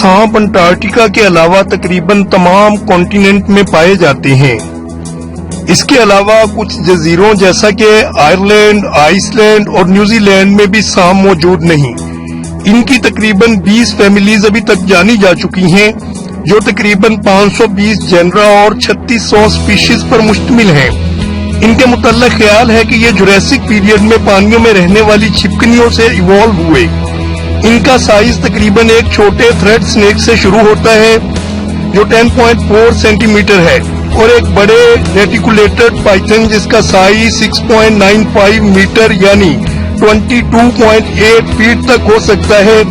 सांप अंटार्कटिका के अलावा तकरीबन तमाम कॉन्टिनेंट में पाए जाते हैं। इसके अलावा कुछ जजीरों जैसा कि आयरलैंड, आइसलैंड और न्यूजीलैंड में भी सांप मौजूद नहीं। इनकी तकरीबन 20 फैमिलीज अभी तक जानी जा चुकी हैं, जो तकरीबन 520 जेनरा और 3600 स्पीशीज पर मुश्तमिल हैं। इनके मुतल्लिक ख्याल है कि ये जुरासिक पीरियड में पानियों में रहने वाली छिपकलियों से इवॉल्व हुए। इनका साइज तकरीबन एक छोटे थ्रेड स्नेक से शुरू होता है जो 10.4 सेंटीमीटर है, और एक बड़े रेटिकुलेटेड पाइथन जिसका साइज 6.95 मीटर यानी 22.8 फीट तक हो सकता है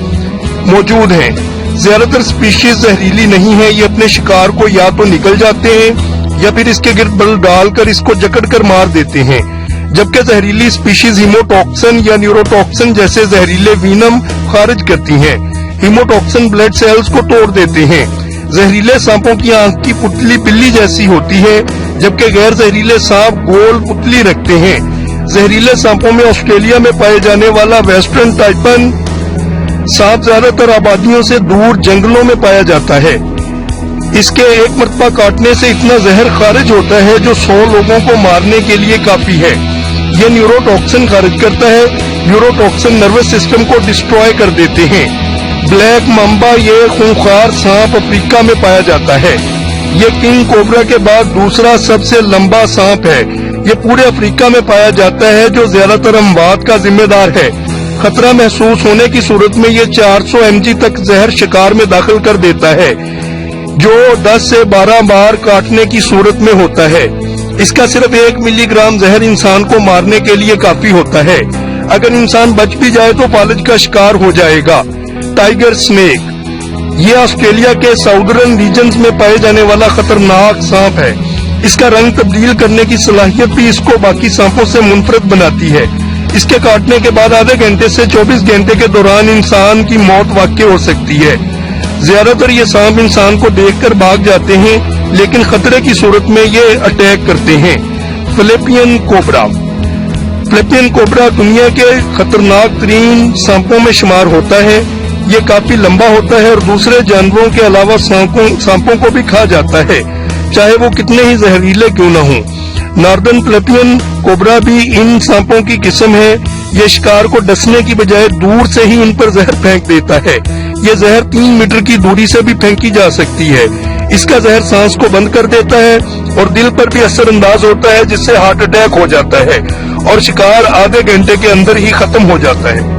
मौजूद है। ज्यादातर स्पीशीज जहरीली नहीं है, ये अपने शिकार को या तो निकल जाते हैं या फिर इसके गिर्द बल डालकर इसको जकड़ कर मार देते हैं, जबकि जहरीली स्पीशीज हीमोटॉक्सिन या न्यूरोटॉक्सिन जैसे जहरीले वीनम खारिज करती हैं। हीमोटॉक्सिन ब्लड सेल्स को तोड़ देते हैं। जहरीले सांपों की आंख की पुतली बिल्ली जैसी होती है, जबकि गैर जहरीले सांप गोल पुतली रखते हैं। जहरीले सांपों में ऑस्ट्रेलिया में पाए जाने वाला वेस्टर्न टाइपन सांप ज्यादातर आबादियों से दूर जंगलों में पाया जाता है। इसके एक मरतबा काटने से इतना जहर खारिज होता है जो 100 लोगों को मारने के लिए काफी है। ये न्यूरोटॉक्सिन खारिज करता है। न्यूरोटॉक्सिन नर्वस सिस्टम को डिस्ट्रॉय कर देते हैं। ब्लैक मम्बा ये खूंखार सांप अफ्रीका में पाया जाता है। ये किंग कोबरा के बाद दूसरा सबसे लंबा सांप है। ये पूरे अफ्रीका में पाया जाता है, जो ज्यादातर अमवात का जिम्मेदार है। खतरा महसूस होने की सूरत में ये 400 mg तक जहर शिकार में दाखिल कर देता है, जो 10 से 12 बार काटने की सूरत में होता है। इसका सिर्फ 1 मिलीग्राम जहर इंसान को मारने के लिए काफी होता है। अगर इंसान बच भी जाए तो फालज का शिकार हो जाएगा। टाइगर स्नेक ये ऑस्ट्रेलिया के साउदर्न रीजन्स में पाए जाने वाला खतरनाक सांप है। इसका रंग तब्दील करने की सलाहियत भी इसको बाकी सांपों से मुनफरद बनाती है। इसके काटने के बाद आधे घंटे से 24 घंटे के दौरान इंसान की मौत वाक़ई हो सकती है। ज्यादातर ये सांप इंसान को देखकर भाग जाते हैं, लेकिन खतरे की सूरत में ये अटैक करते हैं। फिलिपियन कोबरा दुनिया के खतरनाक तरीन सांपों में शुमार होता है। ये काफी लंबा होता है और दूसरे जानवरों के अलावा सांपों को भी खा जाता है, चाहे वो कितने ही जहरीले क्यों न हों। नॉर्दर्न फिलिपियन कोबरा भी इन सांपों की किस्म है। ये शिकार को डसने की बजाय दूर से ही इन पर जहर फेंक देता है। ये जहर 3 मीटर की दूरी से भी फेंकी जा सकती है। इसका जहर सांस को बंद कर देता है और दिल पर भी असर अंदाज होता है, जिससे हार्ट अटैक हो जाता है और शिकार आधे घंटे के अंदर ही खत्म हो जाता है।